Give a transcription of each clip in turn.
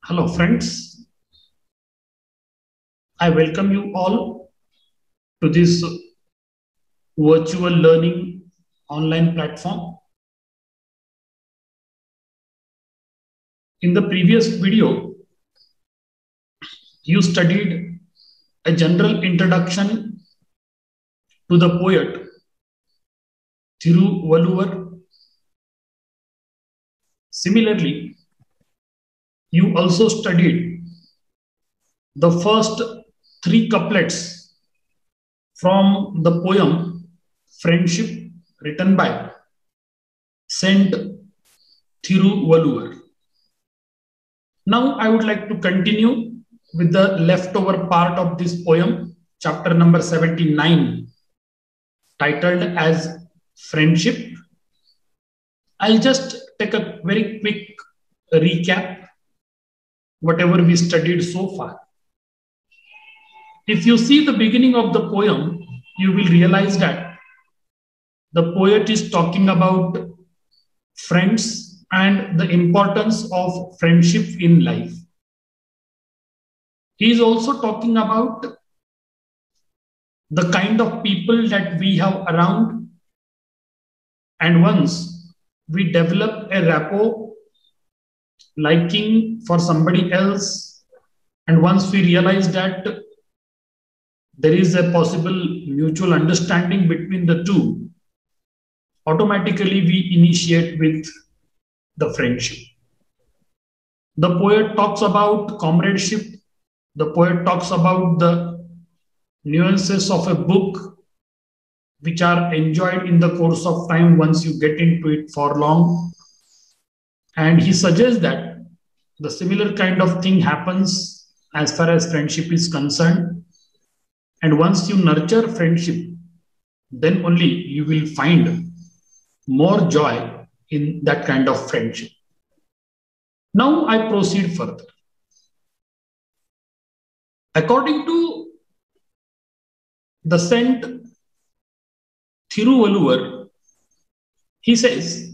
Hello, friends. I welcome you all to this virtual learning online platform. In the previous video, you studied a general introduction to the poet Thiruvalluvar. Similarly, you also studied the first three couplets from the poem Friendship, written by Saint Thiruvalluvar. Now I would like to continue with the leftover part of this poem, chapter number 79, titled as Friendship. I'll just take a very quick recap, whatever we studied so far. If you see the beginning of the poem, you will realize that the poet is talking about friends and the importance of friendship in life. He is also talking about the kind of people that we have around. And once we develop a rapport, liking for somebody else, and once we realize that there is a possible mutual understanding between the two, automatically we initiate with the friendship. The poet talks about comradeship. The poet talks about the nuances of a book which are enjoyed in the course of time once you get into it for long. And he suggests that the similar kind of thing happens as far as friendship is concerned. And once you nurture friendship, then only you will find more joy in that kind of friendship. Now I proceed further. According to the Saint Thiruvalluvar, he says,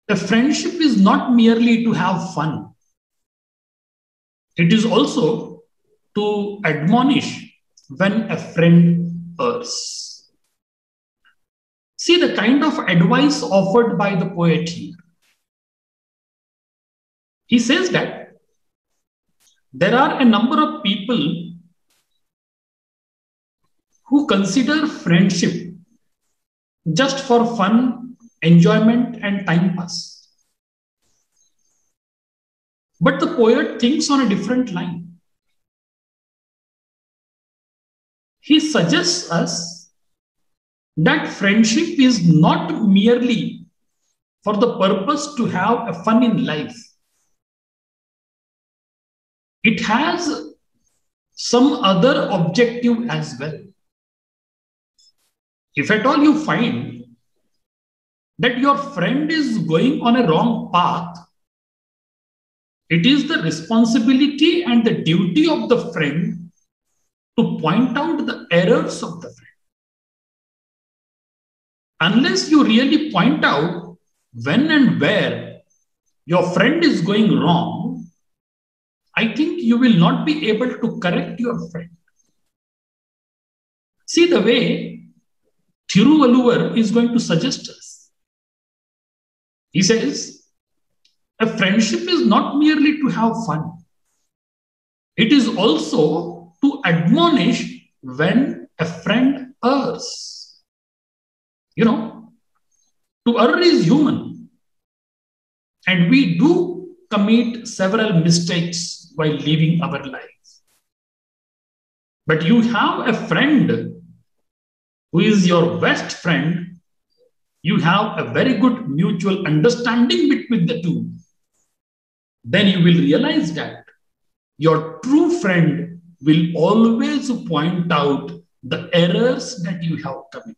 a friendship is not merely to have fun. It is also to admonish when a friend errs. See the kind of advice offered by the poet here. He says that there are a number of people who consider friendship just for fun, enjoyment, and time pass. But the poet thinks on a different line. He suggests us that friendship is not merely for the purpose to have a fun in life. It has some other objective as well. If at all you find that your friend is going on a wrong path, it is the responsibility and the duty of the friend to point out the errors of the friend. Unless you really point out when and where your friend is going wrong, I think you will not be able to correct your friend. See the way Thiruvalluvar is going to suggest us. He says, a friendship is not merely to have fun. It is also to admonish when a friend errs. You know, to err is human. And we do commit several mistakes while living our lives. But you have a friend who is your best friend. You have a very good mutual understanding between the two. Then you will realize that your true friend will always point out the errors that you have committed.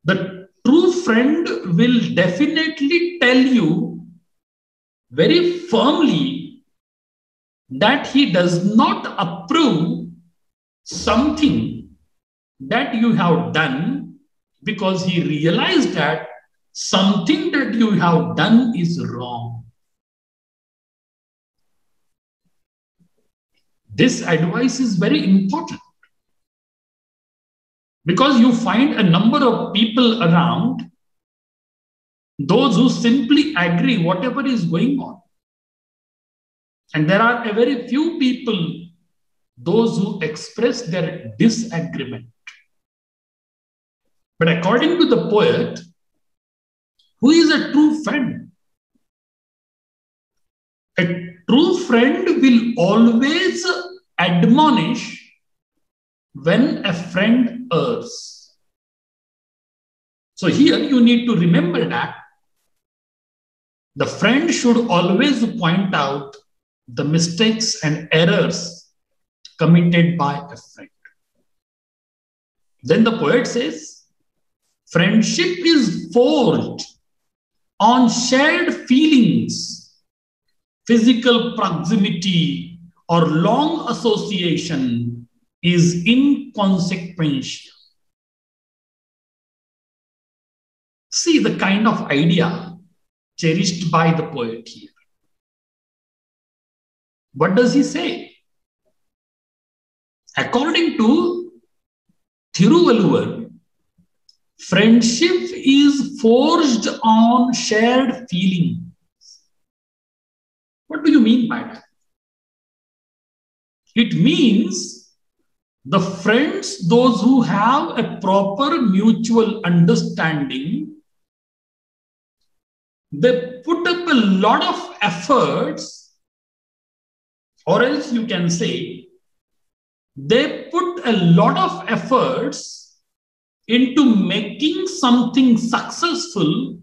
The true friend will definitely tell you very firmly that he does not approve something that you have done because he realized that something that you have done is wrong. This advice is very important because you find a number of people around, those who simply agree whatever is going on. And there are a very few people, those who express their disagreement. But according to the poet, who is a true friend? A true friend will always admonish when a friend errs. So here you need to remember that the friend should always point out the mistakes and errors committed by a friend. Then the poet says, friendship is forged on shared feelings, physical proximity, or long association is inconsequential. See the kind of idea cherished by the poet here. What does he say? According to Thiruvalluvar, friendship is forged on shared feelings. What do you mean by that? It means the friends, those who have a proper mutual understanding, they put up a lot of efforts, or else you can say, they put a lot of efforts into making something successful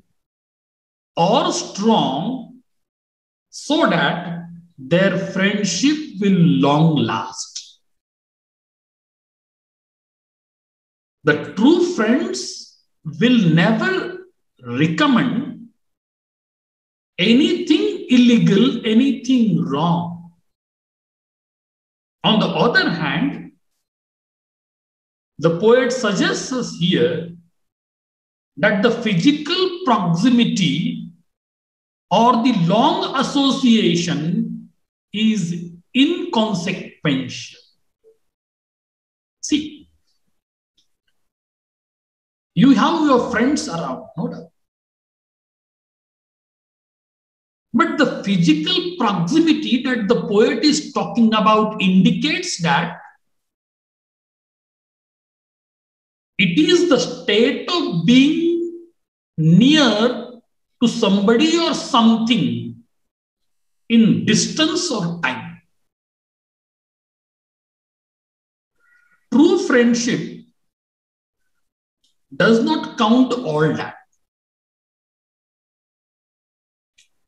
or strong so that their friendship will long last. The true friends will never recommend anything illegal, anything wrong. On the other hand, the poet suggests us here that the physical proximity or the long association is inconsequential. See, you have your friends around, no doubt. But the physical proximity that the poet is talking about indicates that it is the state of being near to somebody or something in distance or time. True friendship does not count all that.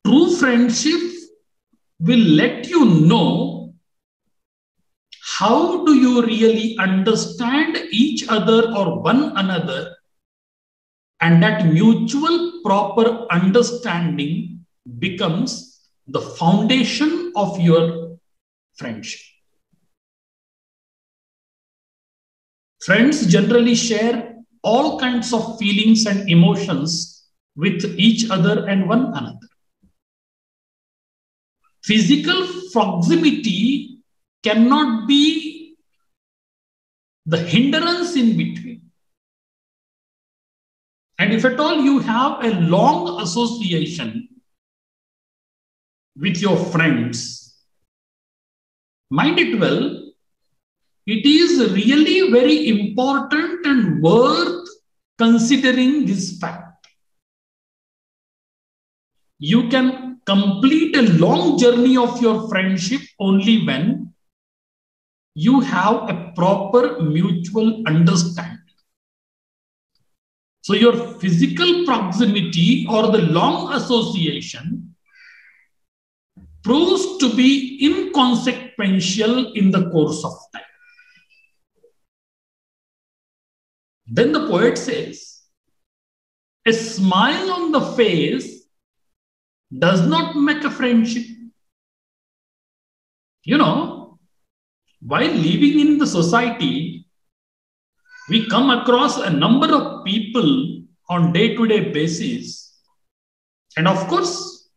True friendship will let you know how do you really understand each other or one another, and that mutual proper understanding becomes the foundation of your friendship. Friends generally share all kinds of feelings and emotions with each other and one another. Physical proximity cannot be the hindrance in between. And if at all you have a long association with your friends, mind it well, it is really very important and worth considering this fact. You can complete a long journey of your friendship only when you have a proper mutual understanding. So your physical proximity or the long association proves to be inconsequential in the course of time. Then the poet says, a smile on the face does not make a friendship. You know, while living in the society, we come across a number of people on day-to-day basis. And of course,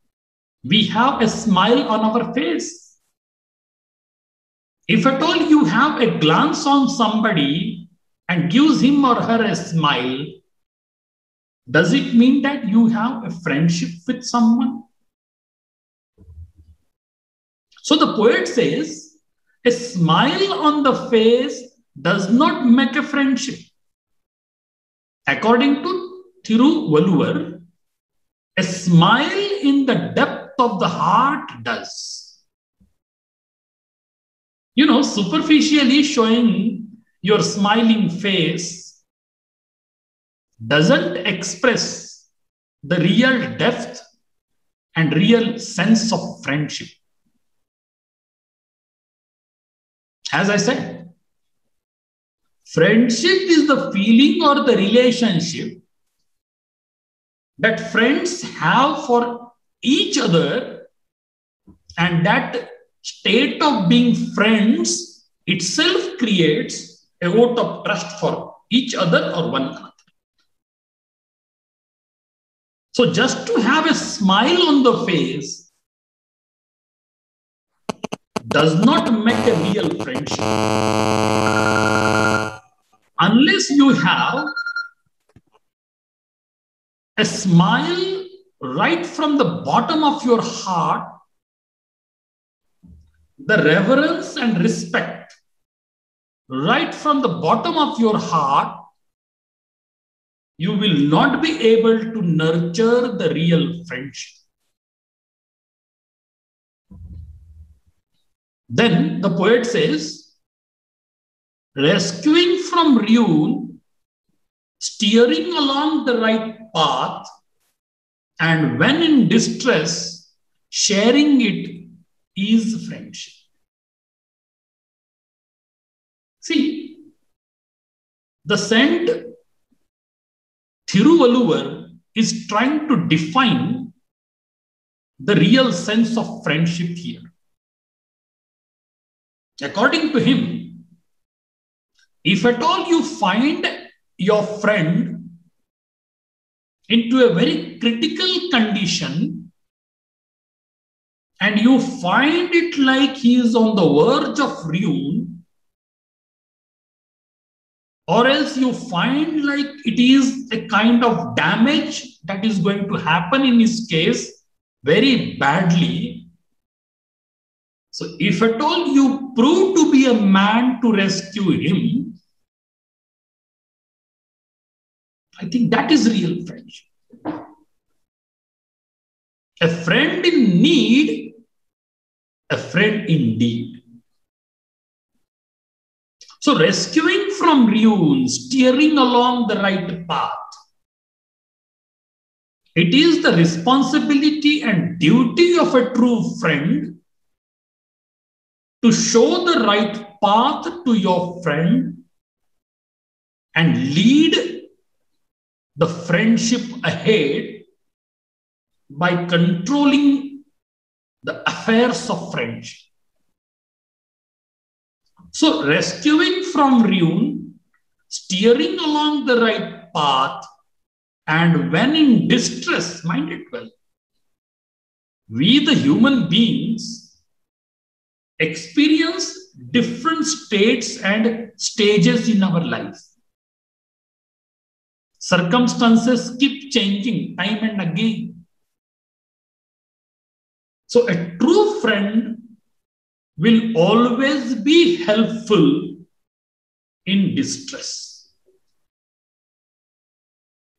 we have a smile on our face. If at all you have a glance on somebody and gives him or her a smile, does it mean that you have a friendship with someone? So the poet says, a smile on the face does not make a friendship. According to Thiruvalluvar, a smile in the depth of the heart does. Superficially showing your smiling face doesn't express the real depth and real sense of friendship. As I said, friendship is the feeling or the relationship that friends have for each other, and that state of being friends itself creates a vote of trust for each other or one another. So just to have a smile on the face does not make a real friendship. Unless you have a smile right from the bottom of your heart, the reverence and respect right from the bottom of your heart, you will not be able to nurture the real friendship. Then the poet says, rescuing from ruin, steering along the right path, and when in distress, sharing it is friendship. See, the saint Thiruvalluvar is trying to define the real sense of friendship here. According to him, if at all you find your friend into a very critical condition and you find it like he is on the verge of ruin, or else you find like it is a kind of damage that is going to happen in his case very badly. So if at all you prove to be a man to rescue him, I think that is real friendship. A friend in need, a friend indeed. So rescuing from ruin, steering along the right path, it is the responsibility and duty of a true friend to show the right path to your friend and lead the friendship ahead by controlling the affairs of friendship. So rescuing from ruin, steering along the right path, and when in distress, mind it well, we the human beings experience different states and stages in our life. Circumstances keep changing time and again. So a true friend will always be helpful in distress.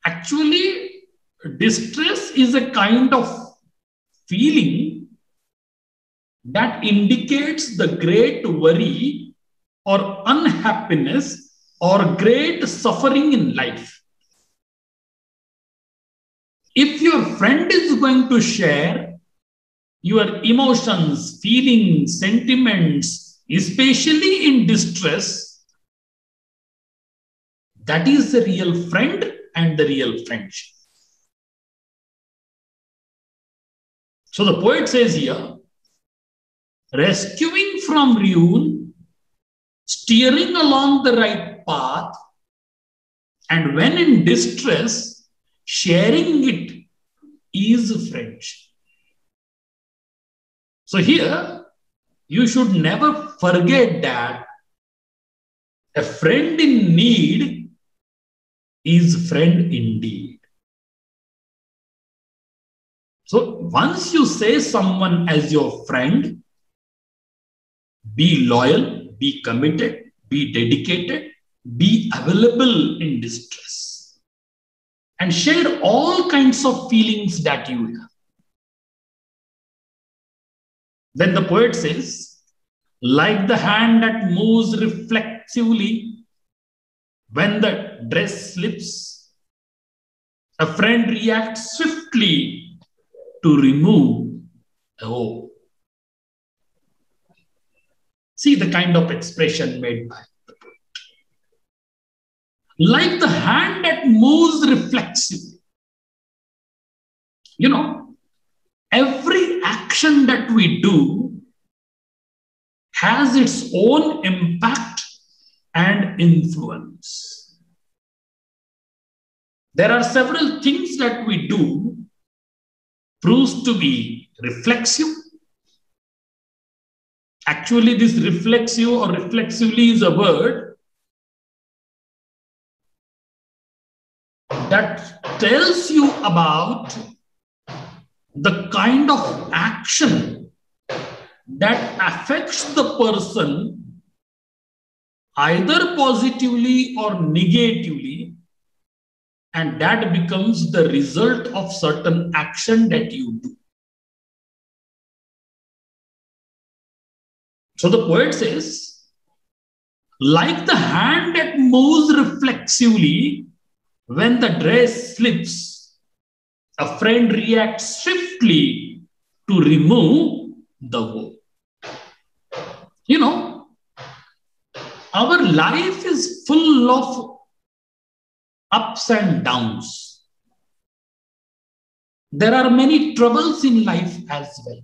Actually, distress is a kind of feeling that indicates the great worry or unhappiness or great suffering in life. If your friend is going to share your emotions, feelings, sentiments, especially in distress, that is the real friend and the real friendship. So the poet says here, rescuing from ruin, steering along the right path, and when in distress, sharing it is friendship. So here, you should never forget that a friend in need is friend indeed. So once you say someone as your friend, be loyal, be committed, be dedicated, be available in distress, and share all kinds of feelings that you have. Then the poet says, like the hand that moves reflexively when the dress slips, a friend reacts swiftly to remove a woe. See the kind of expression made by the poet. Like the hand that moves reflexively. You know, every action that we do has its own impact and influence. There are several things that we do proves to be reflexive. Actually, this reflexive or reflexively is a word that tells you about the kind of action that affects the person either positively or negatively, and that becomes the result of certain action that you do. So the poet says, like the hand that moves reflexively when the dress slips, a friend reacts swiftly to remove the woe. You know, our life is full of ups and downs. There are many troubles in life as well.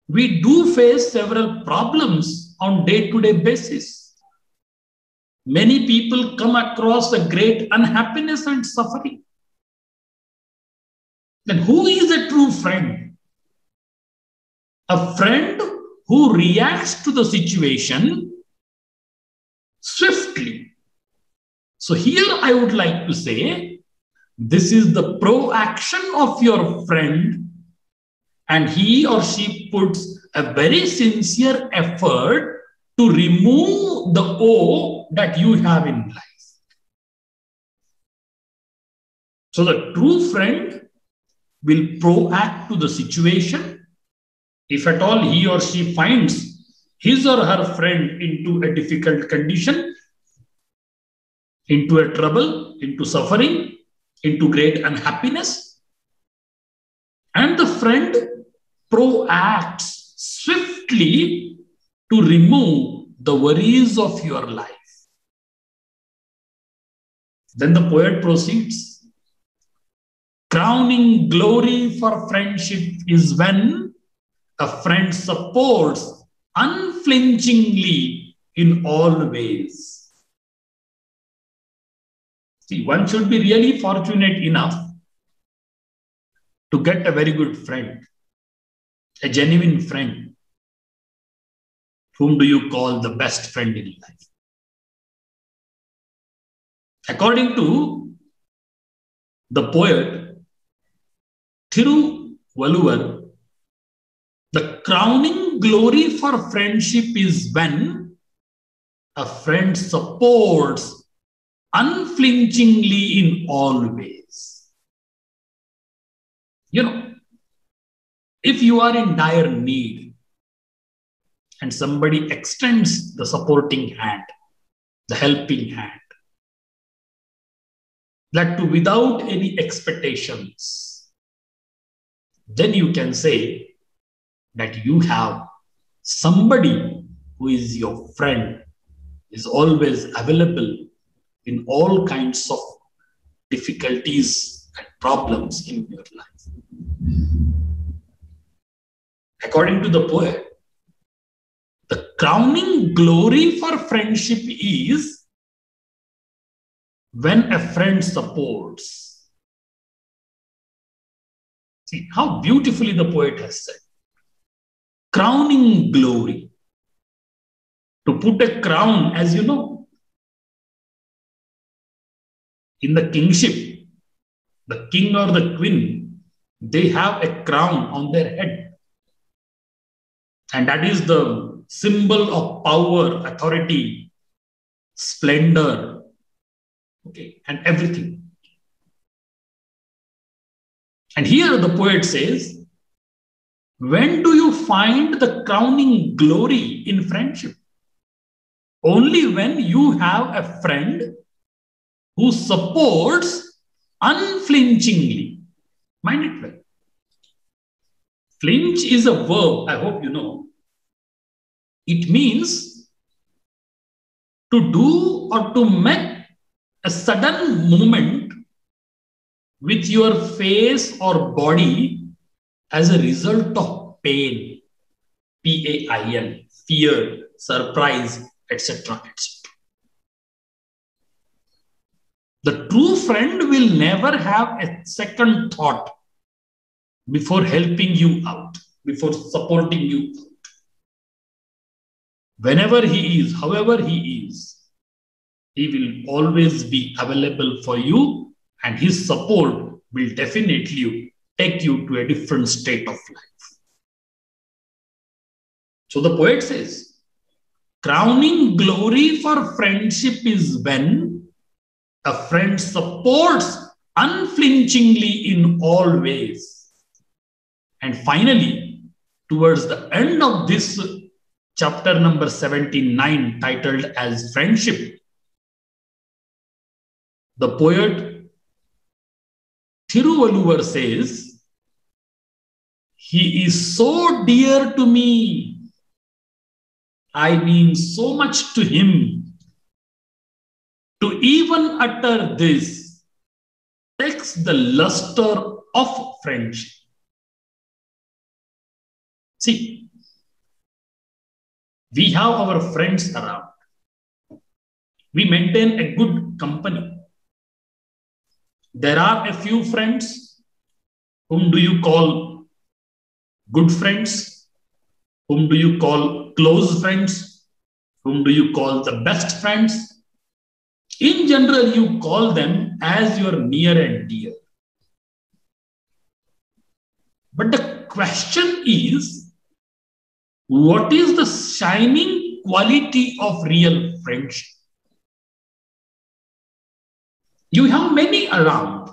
We do face several problems on day-to-day basis. Many people come across a great unhappiness and suffering. Then who is a true friend? A friend who reacts to the situation swiftly. So here I would like to say, this is the pro-action of your friend, and he or she puts a very sincere effort to remove the woe that you have in life. So the true friend will pro-act to the situation. If at all he or she finds his or her friend into a difficult condition, into a trouble, into suffering, into great unhappiness, and the friend pro-acts swiftly to remove the worries of your life. Then the poet proceeds, crowning glory for friendship is when a friend supports unflinchingly in all ways. See, one should be really fortunate enough to get a very good friend, a genuine friend. Whom do you call the best friend in life? According to the poet Thiruvalluvar, the crowning glory for friendship is when a friend supports unflinchingly in all ways. You know, if you are in dire need and somebody extends the supporting hand, the helping hand, that too without any expectations, then you can say that you have somebody who is your friend, is always available in all kinds of difficulties and problems in your life. According to the poet, the crowning glory for friendship is when a friend supports. See how beautifully the poet has said. crowning glory. To put a crown, as you know, in the kingship, the king or the queen, they have a crown on their head. And that is the symbol of power, authority, splendor, okay, and everything. And here the poet says, when do you find the crowning glory in friendship? Only when you have a friend who supports unflinchingly. Mind it well. Flinch is a verb, I hope you know. It means to do or to make a sudden movement with your face or body as a result of pain, P-A-I-N, fear, surprise, etc., etc. The true friend will never have a second thought before helping you out, before supporting you out. Whenever he is, however he is, he will always be available for you, and his support will definitely take you to a different state of life. So the poet says, crowning glory for friendship is when a friend supports unflinchingly in all ways. And finally, towards the end of this chapter number 79, titled as Friendship, the poet Thiruvalluvar says, he is so dear to me, I mean so much to him, to even utter this takes the luster of friendship. See, we have our friends around. We maintain a good company. There are a few friends. Whom do you call good friends? Whom do you call close friends? Whom do you call the best friends? In general, you call them as your near and dear. But the question is, what is the shining quality of real friendship? You have many around,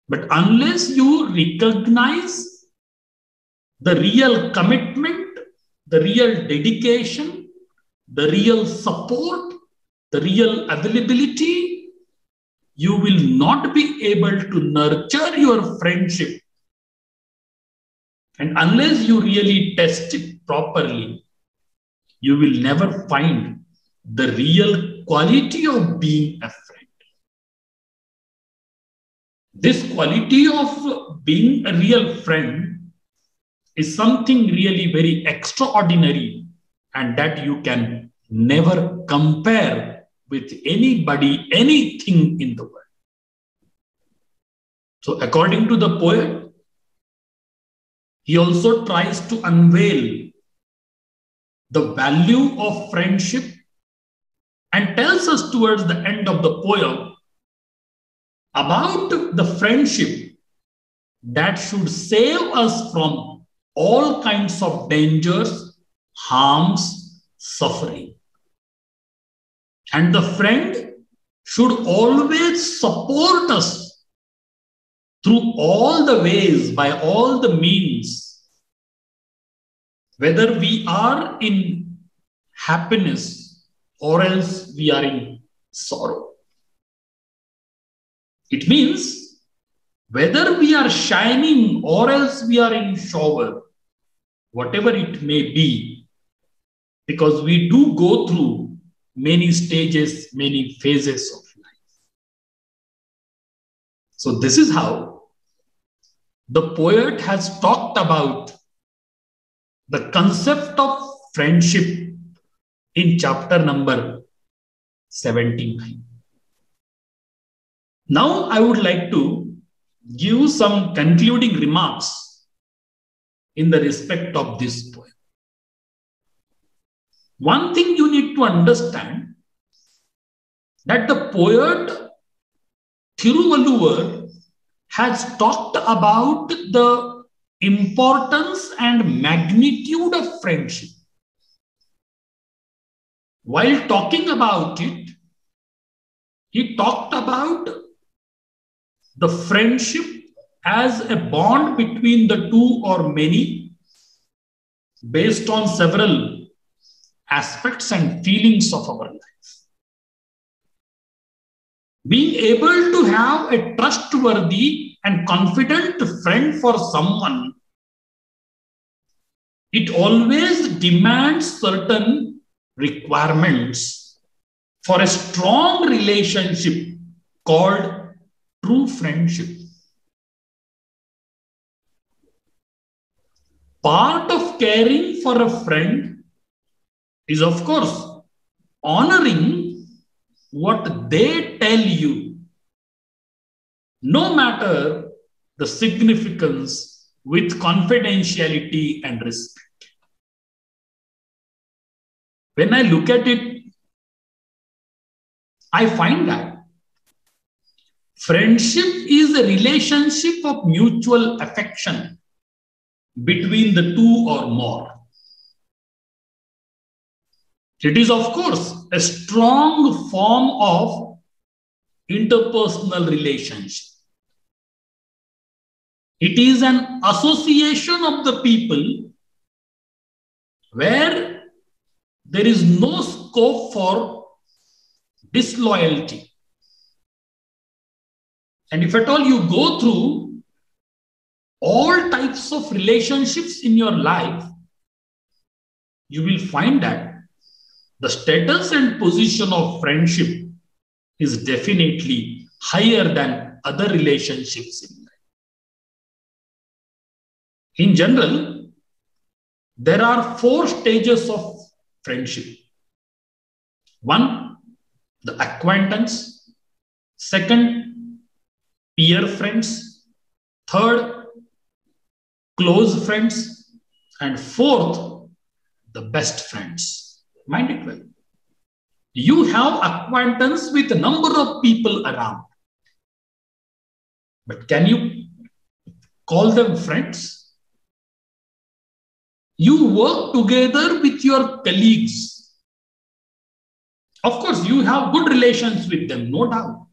but unless you recognize the real commitment, the real dedication, the real support, the real availability, you will not be able to nurture your friendship. And unless you really test it properly, you will never find the real quality of being a friend. This quality of being a real friend is something really very extraordinary, and that you can never compare with anybody, anything in the world. So according to the poet, he also tries to unveil the value of friendship and tells us towards the end of the poem about the friendship that should save us from all kinds of dangers, harms, suffering. And the friend should always support us through all the ways, by all the means, whether we are in happiness or else we are in sorrow. It means whether we are shining or else we are in shower, whatever it may be, because we do go through many stages, many phases of life. So this is how the poet has talked about the concept of friendship in chapter number 79. Now I would like to give some concluding remarks in the respect of this poem. One thing you need to understand, that the poet Thiruvalluvar has talked about the importance and magnitude of friendship. While talking about it, he talked about the friendship as a bond between the two or many based on several aspects and feelings of our life. Being able to have a trustworthy and confident friend for someone, it always demands certain requirements for a strong relationship called true friendship. Part of caring for a friend is, of course, honoring what they tell you, no matter the significance, with confidentiality and respect. When I look at it, I find that friendship is a relationship of mutual affection between the two or more. It is, of course, a strong form of interpersonal relationship. It is an association of the people where there is no scope for disloyalty. And if at all you go through all types of relationships in your life, you will find that the status and position of friendship is definitely higher than other relationships in life. In general, there are 4 stages of friendship. 1, the acquaintance. 2nd, peer friends. 3rd, close friends. And 4th, the best friends. Mind it well. You have acquaintance with a number of people around. But can you call them friends? You work together with your colleagues. Of course, you have good relations with them, no doubt.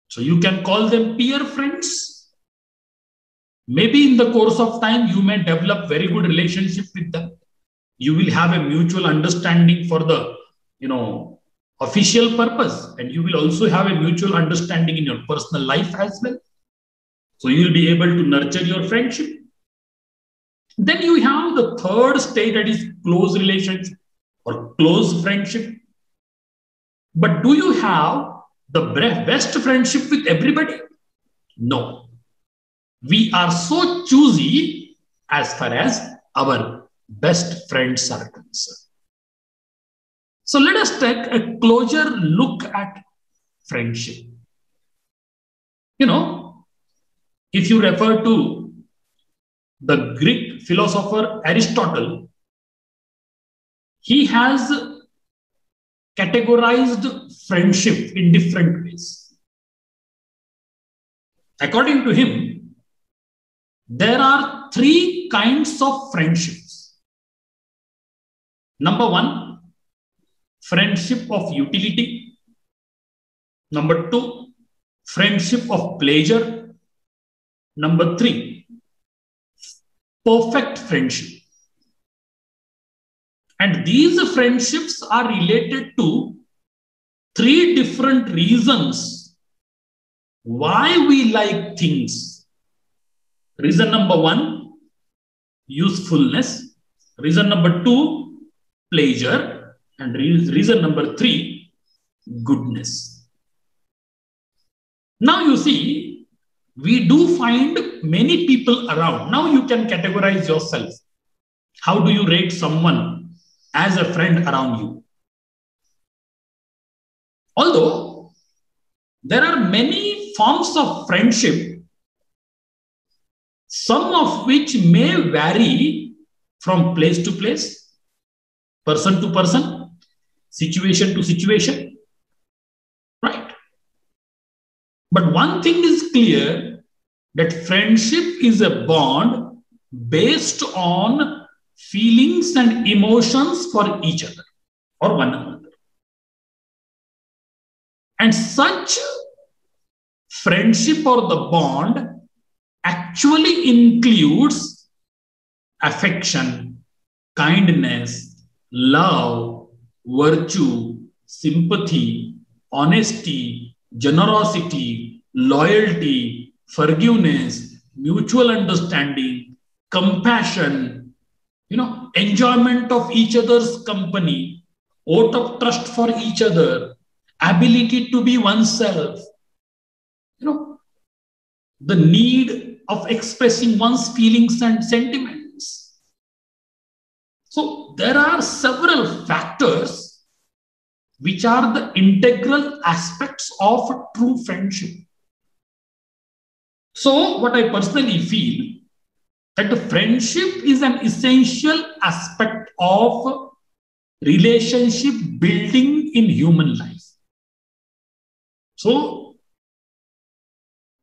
So you can call them peer friends. Maybe in the course of time, you may develop very good relationship with them. You will have a mutual understanding for the, official purpose. And you will also have a mutual understanding in your personal life as well. So you will be able to nurture your friendship. Then you have the 3rd stage, that is close relationship or close friendship. But do you have the best friendship with everybody? No. We are so choosy as far as our best friends are concerned. So let us take a closer look at friendship. If you refer to the Greek philosopher Aristotle, he has categorized friendship in different ways. According to him, there are 3 kinds of friendships. Number 1, friendship of utility. Number 2, friendship of pleasure. Number 3, perfect friendship. And these friendships are related to 3 different reasons why we like things. Reason number 1, usefulness. Reason number 2, pleasure. And reason number 3, goodness. Now you see, we do find many people around. Now you can categorize yourself. How do you rate someone as a friend around you? Although there are many forms of friendship, some of which may vary from place to place, person to person, situation to situation, right? But one thing is clear, that friendship is a bond based on feelings and emotions for each other or one another. And such friendship or the bond actually includes affection, kindness, love, virtue, sympathy, honesty, generosity, loyalty, forgiveness, mutual understanding, compassion, enjoyment of each other's company, oath of trust for each other, ability to be oneself, the need of expressing one's feelings and sentiments. So there are several factors which are the integral aspects of true friendship. So what I personally feel, that the friendship is an essential aspect of relationship building in human life. So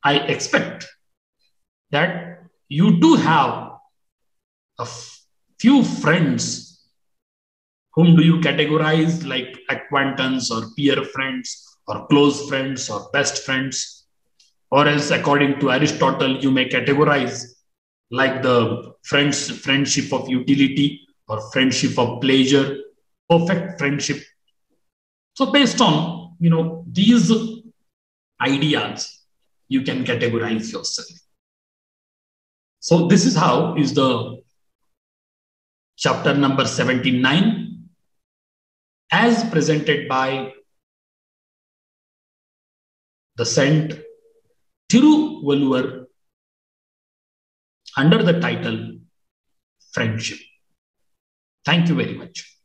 I expect that you do have a few friends. Whom do you categorize like acquaintance or peer friends or close friends or best friends? Or else, according to Aristotle, you may categorize like the friendship of utility or friendship of pleasure, perfect friendship. So based on, these ideas, you can categorize yourself. So this is how is the chapter number 79 as presented by the Saint Thiruvalluvar under the title Friendship. Thank you very much.